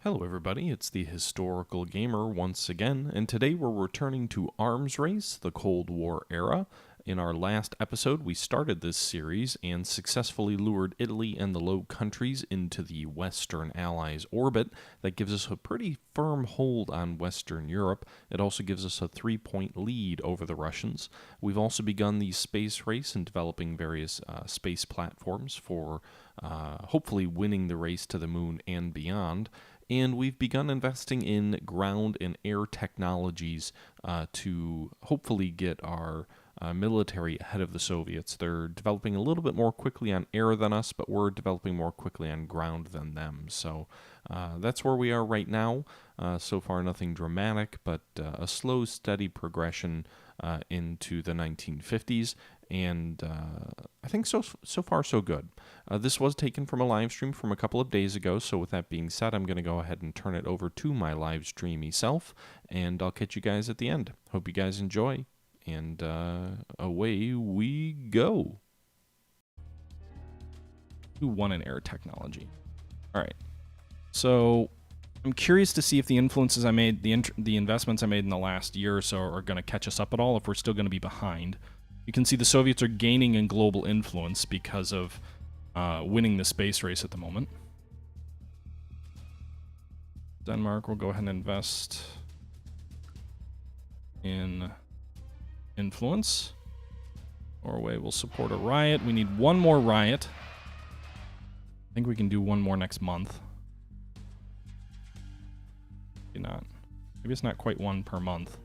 Hello everybody, it's the Historical Gamer once again, and today we're returning to Arms Race, the Cold War era. In our last episode, we started this series and successfully lured Italy and the Low Countries into the Western Allies' orbit. That gives us a pretty firm hold on Western Europe. It also gives us a 3-point lead over the Russians. We've also begun the space race and developing various space platforms for hopefully winning the race to the moon and beyond. And we've begun investing in ground and air technologies to hopefully get our military ahead of the Soviets. They're developing a little bit more quickly on air than us, but we're developing more quickly on ground than them. So that's where we are right now. So far, nothing dramatic, but a slow, steady progression into the 1950s. And I think so far so good. This was taken from a live stream from a couple of days ago, so with that being said, I'm going to go ahead and turn it over to my live streamy self, and I'll catch you guys at the end. Hope you guys enjoy, and away we go. Who won in air technology? All right, so I'm curious to see if the influences I made, the investments I made in the last year or so are going to catch us up at all, if we're still going to be behind. You can see the Soviets are gaining in global influence because of winning the space race at the moment. Denmark will go ahead and invest in influence. Norway will support a riot. We need one more riot. I think we can do one more next month. Maybe not. Maybe it's not quite one per month.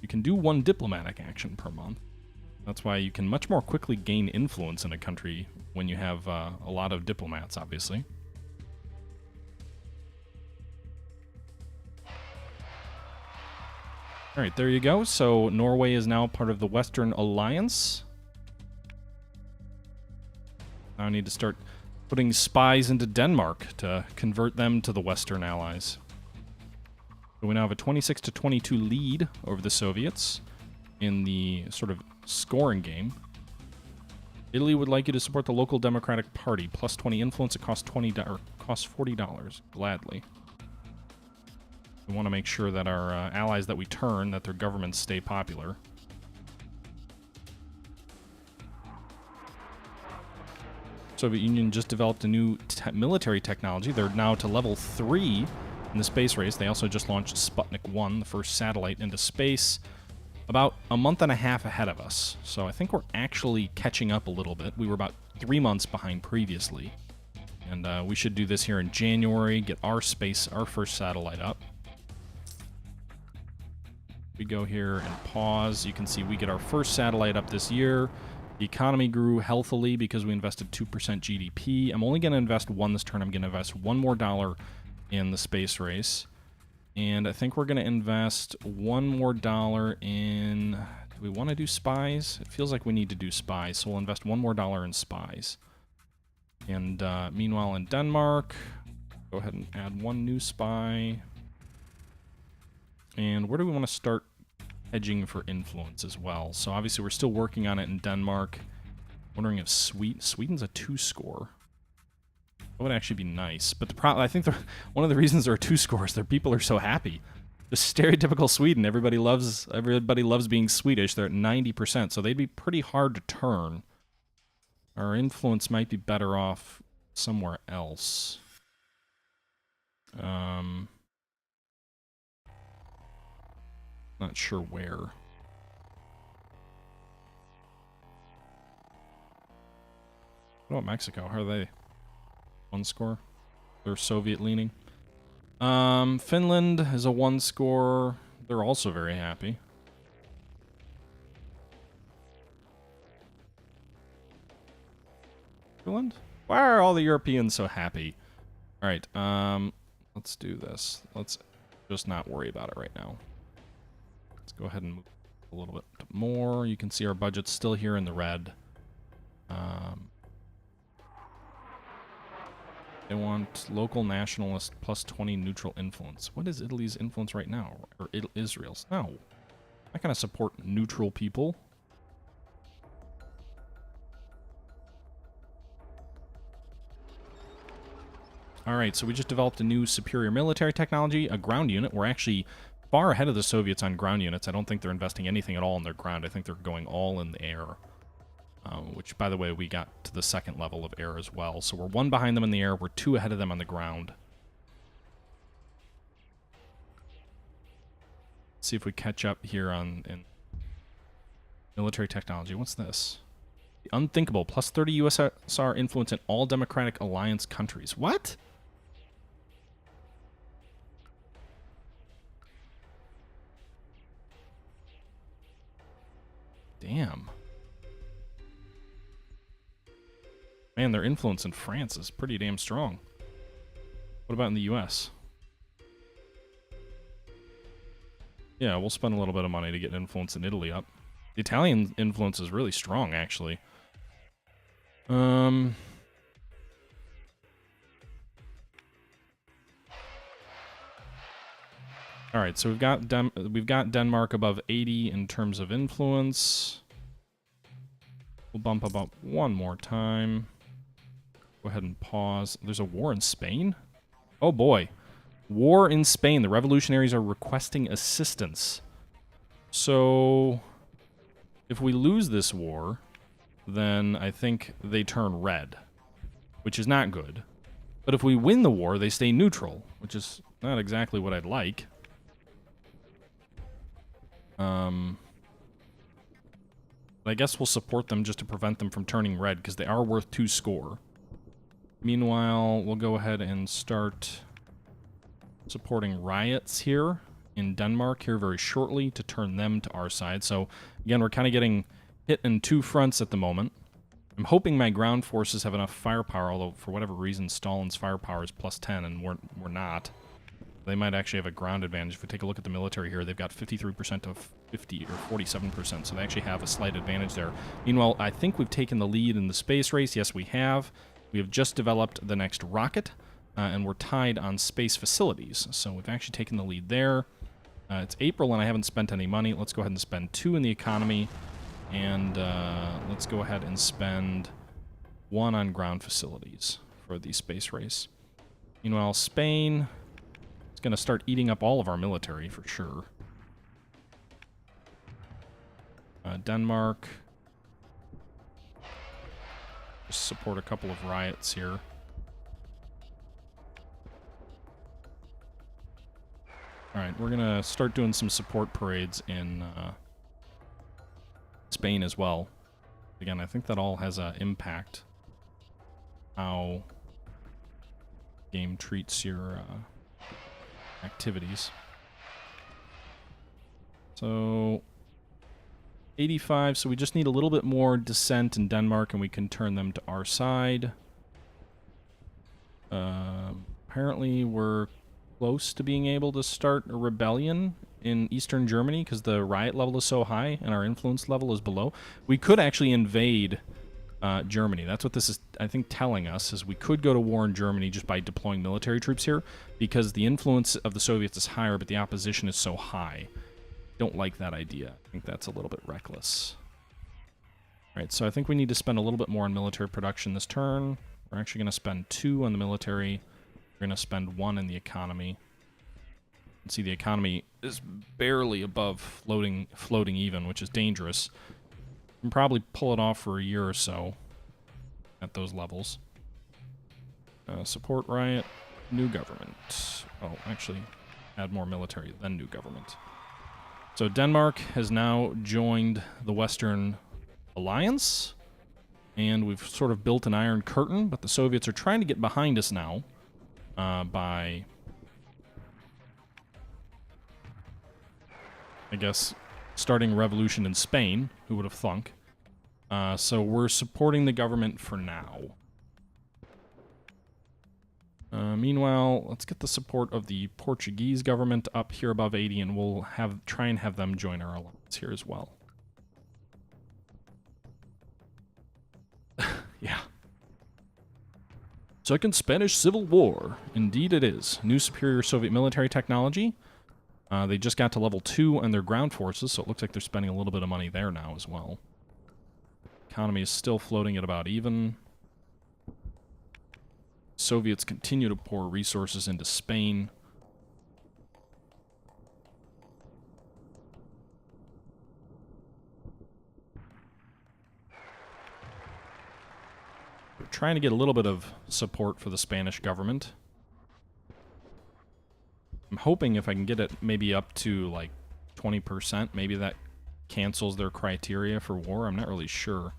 You can do one diplomatic action per month. That's why you can much more quickly gain influence in a country when you have a lot of diplomats, obviously. All right, there you go. So Norway is now part of the Western Alliance. Now I need to start putting spies into Denmark to convert them to the Western Allies. So we now have a 26-22 lead over the Soviets in the sort of scoring game. Italy would like you to support the local Democratic Party. Plus 20 influence. It costs costs $40. Gladly. We want to make sure that our allies that we turn, that their governments stay popular. Soviet Union just developed a new military technology. They're now to level 3 in the space race. They also just launched Sputnik 1, the first satellite into space, about a month and a half ahead of us. So I think we're actually catching up a little bit. We were about 3 months behind previously. And we should do this here in January, get our first satellite up. We go here and pause. You can see we get our first satellite up this year. The economy grew healthily because we invested 2% GDP. I'm only going to invest one this turn. I'm going to invest $1 more in the space race. And I think we're going to invest $1 more in... Do we want to do spies? It feels like we need to do spies, so we'll invest $1 more in spies. And meanwhile in Denmark, go ahead and add one new spy. And where do we want to start hedging for influence as well? So obviously we're still working on it in Denmark. Wondering if Sweden's a 2 score. That would actually be nice, but I think one of the reasons there are 2 scores, their people are so happy. Just stereotypical Sweden. Everybody loves being Swedish. They're at 90%, so they'd be pretty hard to turn. Our influence might be better off somewhere else. Not sure where. What about Mexico? How are they? 1 score. They're Soviet leaning. Finland is a 1 score. They're also very happy. Finland? Why are all the Europeans so happy? All right. Let's do this. Let's just not worry about it right now. Let's go ahead and move a little bit more. You can see our budget's still here in the red. They want local nationalist plus 20 neutral influence. What is Italy's influence right now? Or Israel's? No. I'm not going to support neutral people. All right, so we just developed a new superior military technology, a ground unit. We're actually far ahead of the Soviets on ground units. I don't think they're investing anything at all in their ground. I think they're going all in the air, which, by the way, we got to the second level of air as well. So we're 1 behind them in the air. We're 2 ahead of them on the ground. Let's see if we catch up here in military technology. What's this? The unthinkable, plus 30 USSR influence in all Democratic Alliance countries. What? Damn. Man, their influence in France is pretty damn strong. What about in the US? Yeah, we'll spend a little bit of money to get influence in Italy up. The Italian influence is really strong, actually. All right, so we've got Denmark above 80 in terms of influence. We'll bump up 1 more time. Go ahead and pause. There's a war in Spain? Oh boy. War in Spain. The revolutionaries are requesting assistance. So, if we lose this war, then I think they turn red, which is not good. But if we win the war, they stay neutral, which is not exactly what I'd like. I guess we'll support them just to prevent them from turning red, because they are worth 2 score. Meanwhile, we'll go ahead and start supporting riots here in Denmark here very shortly to turn them to our side. So, again, we're kind of getting hit in 2 fronts at the moment. I'm hoping my ground forces have enough firepower, although for whatever reason Stalin's firepower is plus 10 and we're not. They might actually have a ground advantage. If we take a look at the military here, they've got 53% of 50 or 47%, so they actually have a slight advantage there. Meanwhile, I think we've taken the lead in the space race. Yes, we have. We have just developed the next rocket, and we're tied on space facilities. So we've actually taken the lead there. It's April, and I haven't spent any money. Let's go ahead and spend 2 in the economy, and let's go ahead and spend 1 on ground facilities for the space race. Meanwhile, Spain is going to start eating up all of our military for sure. Denmark. Just support a couple of riots here. Alright, we're going to start doing some support parades in Spain as well. Again, I think that all has an impact how game treats your activities. So 85, so we just need a little bit more dissent in Denmark and we can turn them to our side. Apparently we're close to being able to start a rebellion in Eastern Germany because the riot level is so high and our influence level is below. We could actually invade Germany. That's what this is, I think, telling us, is we could go to war in Germany just by deploying military troops here because the influence of the Soviets is higher, but the opposition is so high. Don't like that idea. I think that's a little bit reckless. All right, so I think we need to spend a little bit more on military production this turn. We're actually going to spend 2 on the military. We're going to spend 1 in the economy. You see the economy is barely above floating even, which is dangerous. We can probably pull it off for a year or so at those levels. Support riot, new government. Oh, actually, add more military, then new government. So Denmark has now joined the Western Alliance, and we've sort of built an iron curtain, but the Soviets are trying to get behind us now by, I guess, starting a revolution in Spain. Who would have thunk? So we're supporting the government for now. Meanwhile, let's get the support of the Portuguese government up here above 80, and we'll try and have them join our alliance here as well. Yeah. Second Spanish Civil War. Indeed it is. New superior Soviet military technology. They just got to level 2 on their ground forces, so it looks like they're spending a little bit of money there now as well. Economy is still floating at about even. Soviets continue to pour resources into Spain. We're trying to get a little bit of support for the Spanish government. I'm hoping if I can get it maybe up to like 20%, maybe that cancels their criteria for war. I'm not really sure.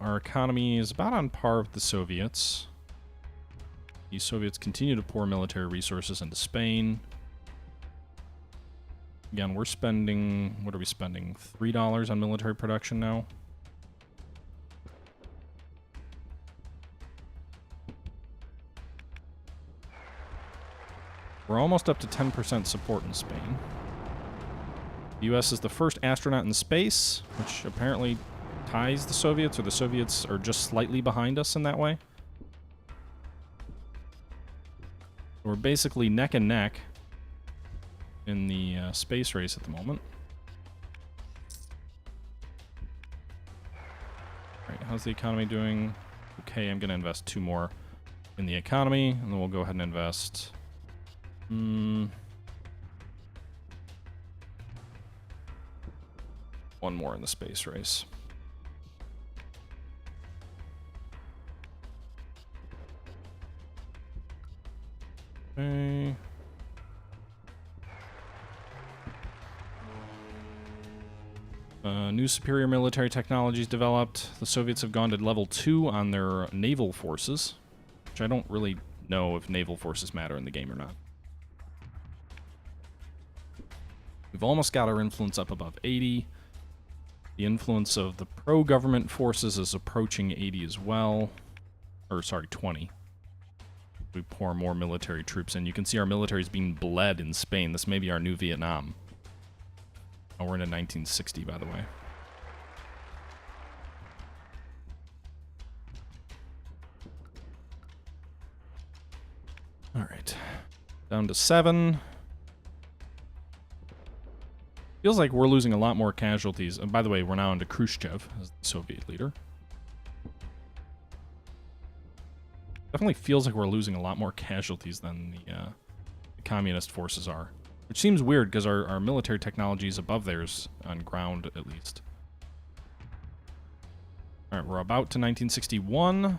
Our economy is about on par with the Soviets. The Soviets continue to pour military resources into Spain. Again, we're spending, what are we spending? $3 on military production now. We're almost up to 10% support in Spain. The US is the first astronaut in space, which apparently ties the Soviets, or the Soviets are just slightly behind us in that way. We're basically neck and neck in the space race at the moment. All right, how's the economy doing? Okay, I'm going to invest 2 more in the economy, and then we'll go ahead and invest... one more in the space race. Okay. New superior military technologies developed. The Soviets have gone to level 2 on their naval forces, which I don't really know if naval forces matter in the game or not. We've almost got our influence up above 80. The influence of the pro-government forces is approaching 80 as well. Or, sorry, 20. We pour more military troops in. You can see our military is being bled in Spain. This may be our new Vietnam. Oh, we're into 1960, by the way. All right. Down to 7. Feels like we're losing a lot more casualties. And by the way, we're now into Khrushchev as the Soviet leader. Definitely feels like we're losing a lot more casualties than the communist forces are. Which seems weird, because our military technology is above theirs, on ground at least. Alright, we're about to 1961.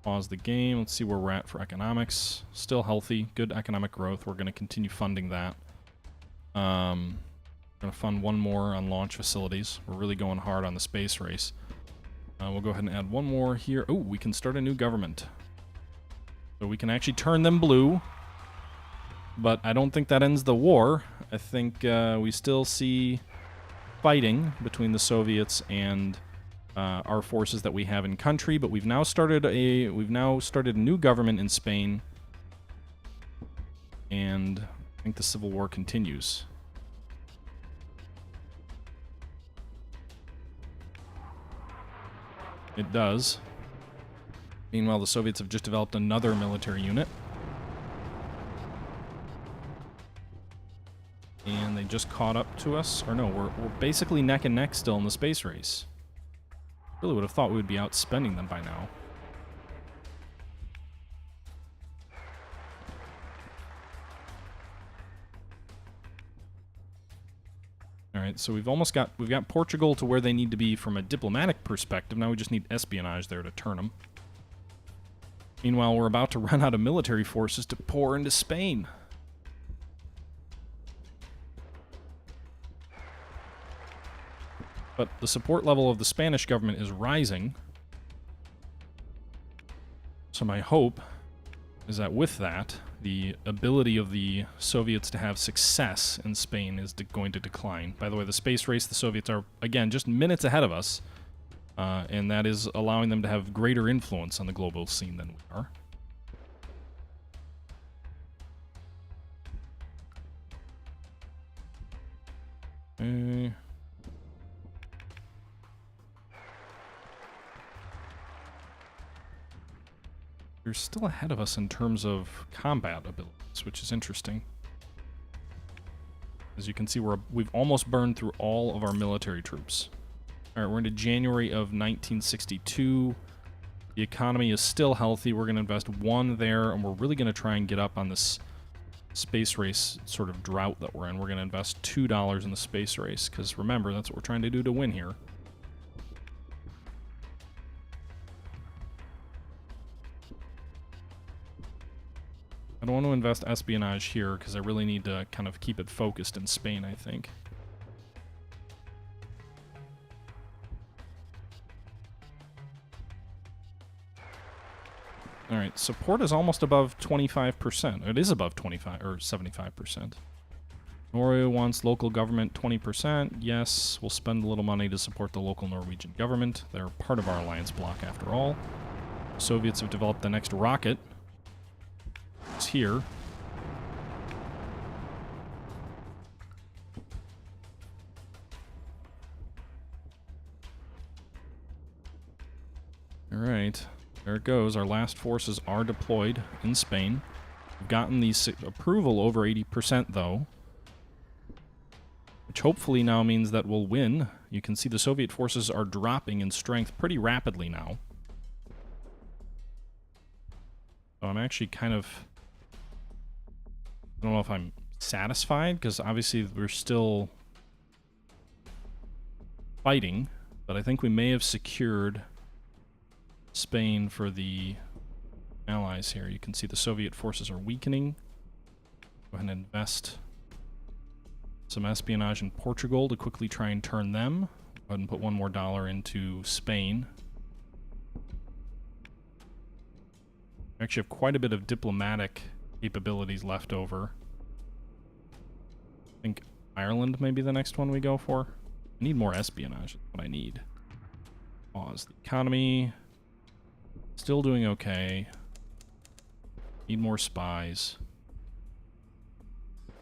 Pause the game. Let's see where we're at for economics. Still healthy. Good economic growth. We're going to continue funding that. Going to fund 1 more on launch facilities. We're really going hard on the space race. We'll go ahead and add 1 more here. Oh, we can start a new government. So we can actually turn them blue. But I don't think that ends the war. I think we still see fighting between the Soviets and our forces that we have in country. But we've now started a new government in Spain, and I think the civil war continues. It does. Meanwhile, the Soviets have just developed another military unit. And they just caught up to us. Or no, we're basically neck and neck still in the space race. Really would have thought we would be outspending them by now. Alright, so we've got Portugal to where they need to be from a diplomatic perspective. Now we just need espionage there to turn them. Meanwhile, we're about to run out of military forces to pour into Spain. But the support level of the Spanish government is rising. So my hope is that with that, the ability of the Soviets to have success in Spain is going to decline. By the way, the space race, the Soviets are, again, just minutes ahead of us. And that is allowing them to have greater influence on the global scene than we are. They're still ahead of us in terms of combat abilities, which is interesting. As you can see, we've almost burned through all of our military troops. All right, we're into January of 1962. The economy is still healthy. We're going to invest 1 there, and we're really going to try and get up on this space race sort of drought that we're in. We're going to invest $2 in the space race, because remember, that's what we're trying to do to win here. I don't want to invest espionage here, because I really need to kind of keep it focused in Spain, I think. All right, support is almost above 25%. It is above 25 or 75%. Norway wants local government 20%. Yes, we'll spend a little money to support the local Norwegian government. They're part of our alliance bloc after all. Soviets have developed the next rocket. It's here. All right. There it goes. Our last forces are deployed in Spain. We've gotten the approval over 80%, though, which hopefully now means that we'll win. You can see the Soviet forces are dropping in strength pretty rapidly now. So I'm actually kind of... I don't know if I'm satisfied, because obviously we're still fighting, but I think we may have secured Spain for the allies here. You can see the Soviet forces are weakening. Go ahead and invest some espionage in Portugal to quickly try and turn them. Go ahead and put $1 more into Spain. We actually have quite a bit of diplomatic capabilities left over. I think Ireland may be the next one we go for. I need more espionage. That's what I need. Pause. The economy... still doing okay. Need more spies.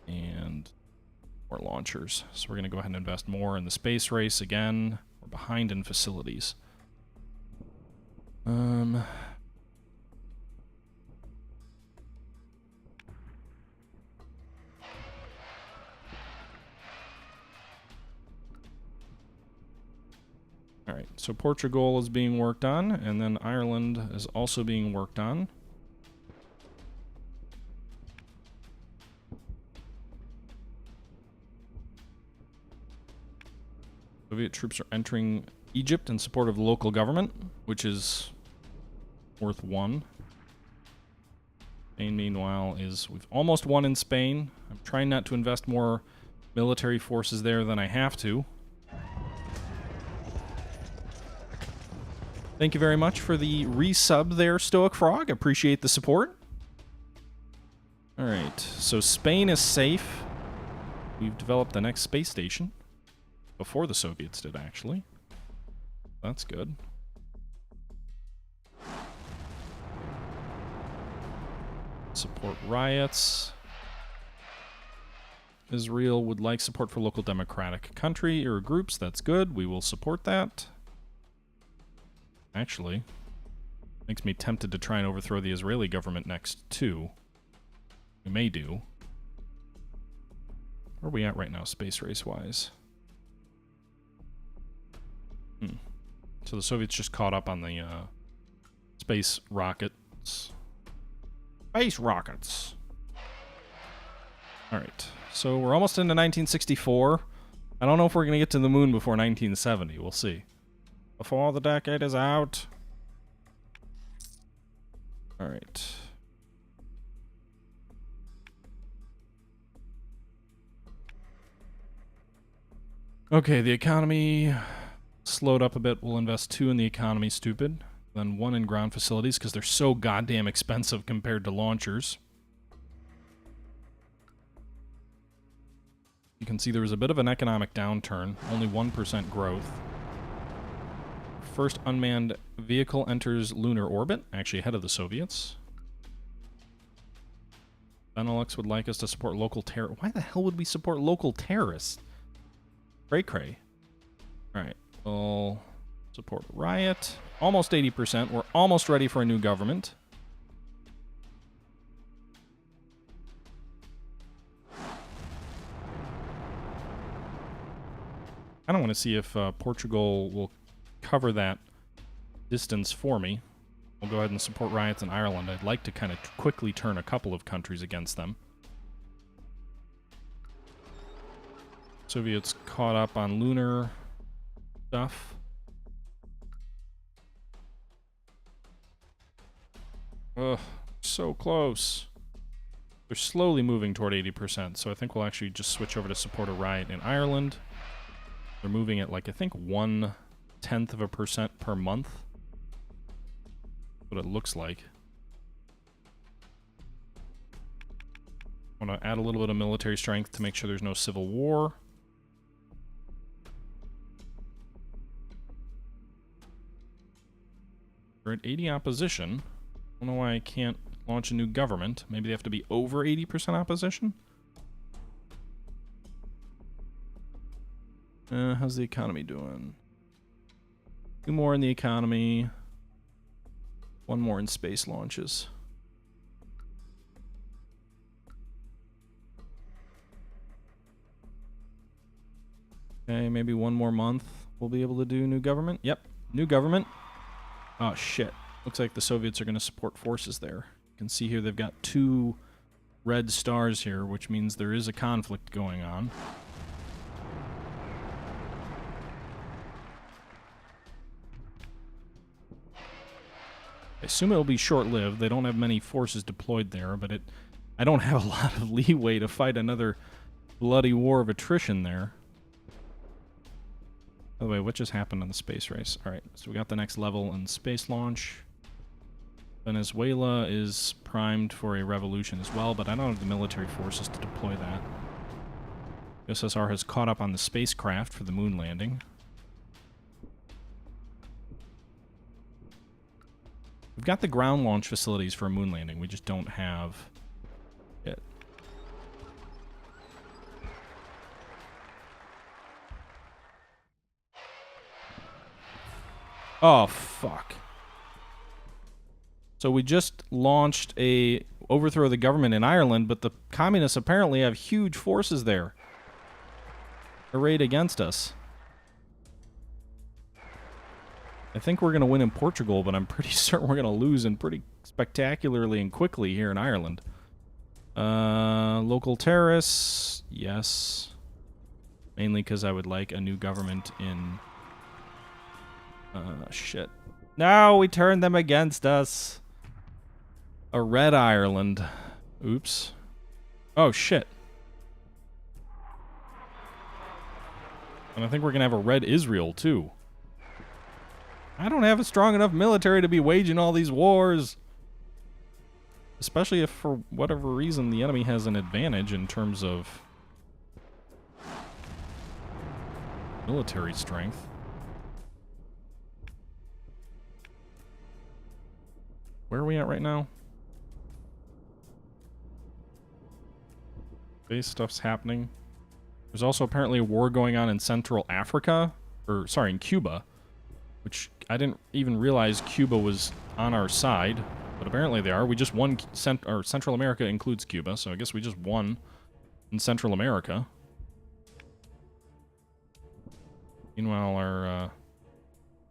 And more launchers. So we're going to go ahead and invest more in the space race again. We're behind in facilities. Alright, so Portugal is being worked on, and then Ireland is also being worked on. Soviet troops are entering Egypt in support of the local government, which is worth 1. Spain, meanwhile, we've almost won in Spain. I'm trying not to invest more military forces there than I have to. Thank you very much for the resub there, Stoic Frog. Appreciate the support. All right, so Spain is safe. We've developed the next space station. Before the Soviets did, actually. That's good. Support riots. Israel would like support for local democratic country or groups. That's good. We will support that. Actually, makes me tempted to try and overthrow the Israeli government next, too. We may do. Where are we at right now, space race-wise? So the Soviets just caught up on the space rockets. Space rockets! Alright, so we're almost into 1964. I don't know if we're going to get to the moon before 1970. We'll see. Before the decade is out. Alright. Okay, the economy slowed up a bit. We'll invest 2 in the economy, stupid. Then 1 in ground facilities, because they're so goddamn expensive compared to launchers. You can see there was a bit of an economic downturn. Only 1% growth. First unmanned vehicle enters lunar orbit, actually ahead of the Soviets. Benelux would like us to support local terror. Why the hell would we support local terrorists? Cray. Alright, we'll support riot. Almost 80%. We're almost ready for a new government. I don't want to see if Portugal will cover that distance for me. We'll go ahead and support riots in Ireland. I'd like to kind of quickly turn a couple of countries against them. Soviets caught up on lunar stuff. Ugh, so close. They're slowly moving toward 80%, so I think we'll actually just switch over to support a riot in Ireland. They're moving at, like, I think 0.1% per month. That's what it looks like. I want to add a little bit of military strength to make sure there's no civil war. We're at 80 opposition. I don't know why I can't launch a new government. Maybe they have to be over 80% opposition? How's the economy doing? 2 more in the economy. 1 more in space launches. Okay, maybe 1 more month we'll be able to do new government. Yep, new government. Oh, shit. Looks like the Soviets are going to support forces there. You can see here they've got 2 red stars here, which means there is a conflict going on. I assume it'll be short-lived. They don't have many forces deployed there, but I don't have a lot of leeway to fight another bloody war of attrition there. By the way, what just happened on the space race? Alright, so we got the next level in space launch. Venezuela is primed for a revolution as well, but I don't have the military forces to deploy that. USSR has caught up on the spacecraft for the moon landing. We've got the ground launch facilities for a moon landing. We just don't have it. Oh, fuck. So we just launched a overthrow of the government in Ireland, but the communists apparently have huge forces there arrayed against us. I think we're going to win in Portugal, but I'm pretty certain we're going to lose in pretty spectacularly and quickly here in Ireland. Local terrorists, yes. Mainly because I would like a new government in... shit. No, we turned them against us. A red Ireland. Oops. Oh, shit. And I think we're going to have a red Israel, too. I don't have a strong enough military to be waging all these wars. Especially if, for whatever reason, the enemy has an advantage in terms of military strength. Where are we at right now? Base stuff's happening. There's also apparently a war going on in Central Africa. Or, sorry, in Cuba. Which I didn't even realize Cuba was on our side. But apparently they are. We just won... Central America includes Cuba, so I guess we just won in Central America. Meanwhile, our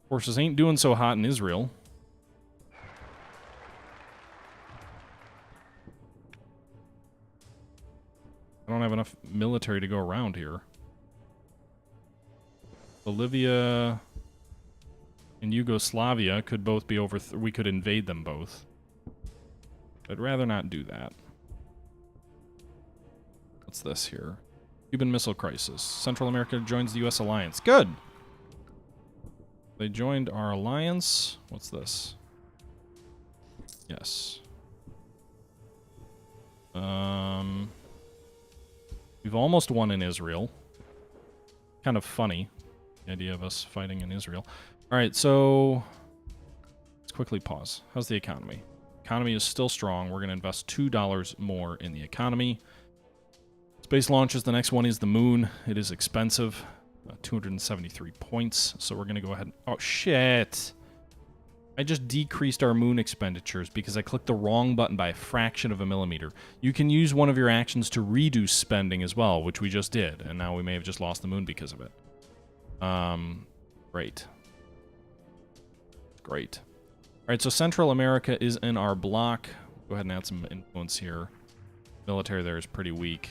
forces ain't doing so hot in Israel. I don't have enough military to go around here. Bolivia and Yugoslavia could both be over... we could invade them both. I'd rather not do that. What's this here? Cuban Missile Crisis. Central America joins the U.S. alliance. Good! They joined our alliance. What's this? Yes. We've almost won in Israel. Kind of funny, the idea of us fighting in Israel. Alright, so... let's quickly pause. How's the economy? Economy is still strong. We're going to invest $2 more in the economy. Space launches, the next one is the moon. It is expensive. 273 points. So we're going to go ahead and... oh, shit! I just decreased our moon expenditures because I clicked the wrong button by a fraction of a millimeter. You can use one of your actions to reduce spending as well, which we just did, and now we may have just lost the moon because of it. Great. Great. All right, so Central America is in our block. Go ahead and add some influence here. Military there is pretty weak.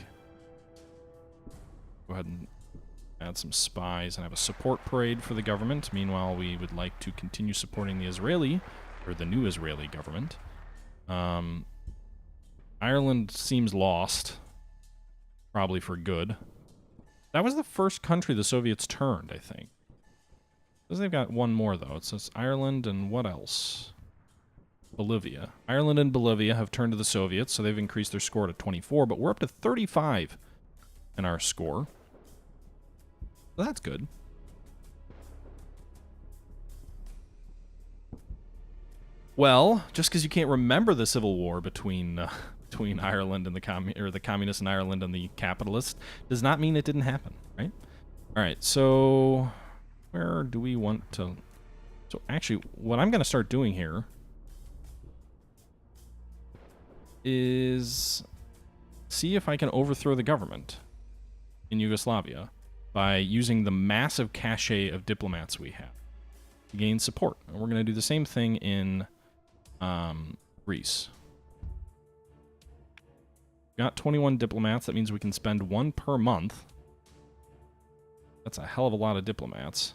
Go ahead and add some spies and have a support parade for the government. Meanwhile, we would like to continue supporting the Israeli, or the new Israeli government. Ireland seems lost. Probably for good. That was the first country the Soviets turned, I think. Because they've got one more, though. It says Ireland and what else? Bolivia. Ireland and Bolivia have turned to the Soviets, so they've increased their score to 24, but we're up to 35 in our score. So that's good. Well, just because you can't remember the civil war between Ireland and the communists in Ireland and the capitalists does not mean it didn't happen, right? All right, so where do we want to? So actually, what I'm going to start doing here is see if I can overthrow the government in Yugoslavia by using the massive cachet of diplomats we have to gain support. And we're going to do the same thing in Greece. Got 21 diplomats. That means we can spend one per month. That's a hell of a lot of diplomats.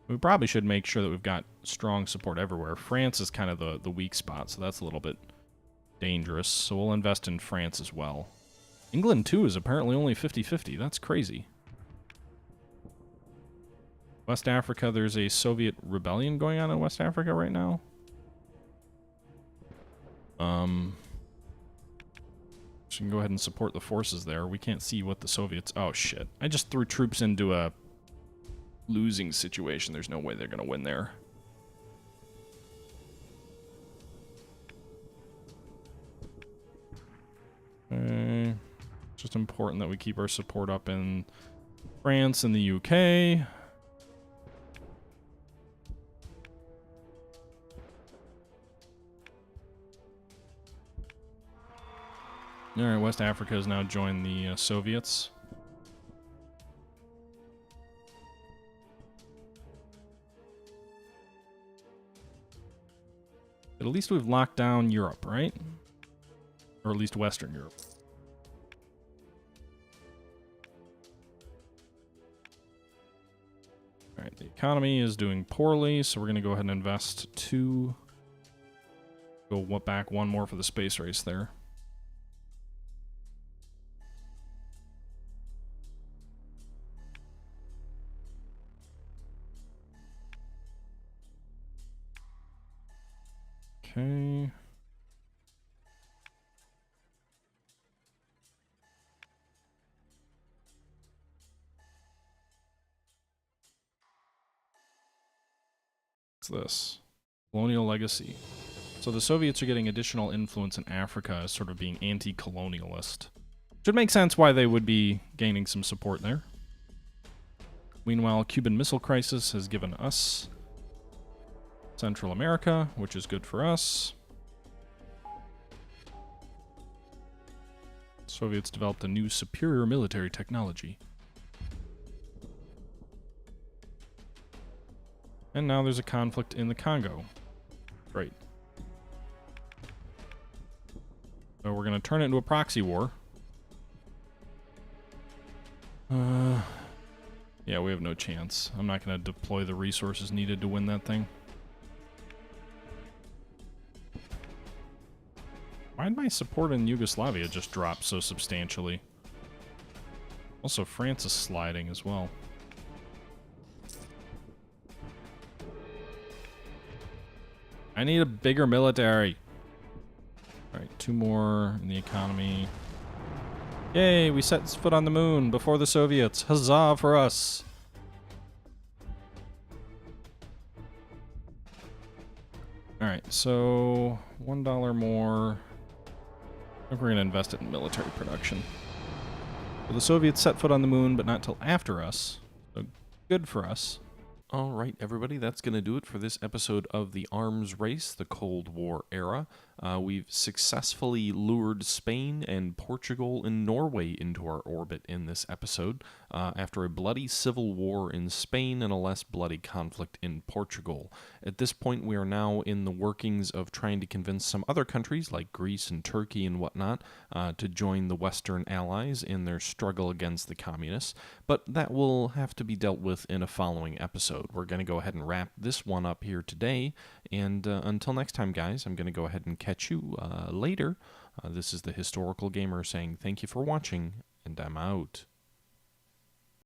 We probably should make sure that we've got strong support everywhere. France is kind of the weak spot, so that's a little bit dangerous. So we'll invest in France as well. England, too, is apparently only 50-50. That's crazy. West Africa, there's a Soviet rebellion going on in West Africa right now. So you can go ahead and support the forces there. We can't see what the Soviets... Oh, shit. I just threw troops into a losing situation. There's no way they're going to win there. Okay. It's just important that we keep our support up in France and the UK. Alright, West Africa has now joined the Soviets. But at least we've locked down Europe, right? Or at least Western Europe. Alright, the economy is doing poorly, so we're going to go ahead and invest two. Go back one more for the space race there. Okay. What's this? Colonial legacy. So the Soviets are getting additional influence in Africa as sort of being anti-colonialist. Should make sense why they would be gaining some support there. Meanwhile, Cuban Missile Crisis has given us Central America, which is good for us. Soviets developed a new superior military technology. And now there's a conflict in the Congo. Great. So we're going to turn it into a proxy war. Yeah, we have no chance. I'm not going to deploy the resources needed to win that thing. Why did my support in Yugoslavia just drop so substantially? Also, France is sliding as well. I need a bigger military. Alright, two more in the economy. Yay, we set foot on the moon before the Soviets. Huzzah for us. Alright, so $1 more. I think we're going to invest it in military production. So the Soviets set foot on the moon, but not till after us. So good for us. All right, everybody, that's going to do it for this episode of The Arms Race, the Cold War Era. We've successfully lured Spain and Portugal and Norway into our orbit in this episode after a bloody civil war in Spain and a less bloody conflict in Portugal. At this point, we are now in the workings of trying to convince some other countries like Greece and Turkey and whatnot to join the Western Allies in their struggle against the communists, but that will have to be dealt with in a following episode. We're going to go ahead and wrap this one up here today, and until next time, guys, I'm going to go ahead and catch you later. This is the Historical Gamer saying thank you for watching, and I'm out.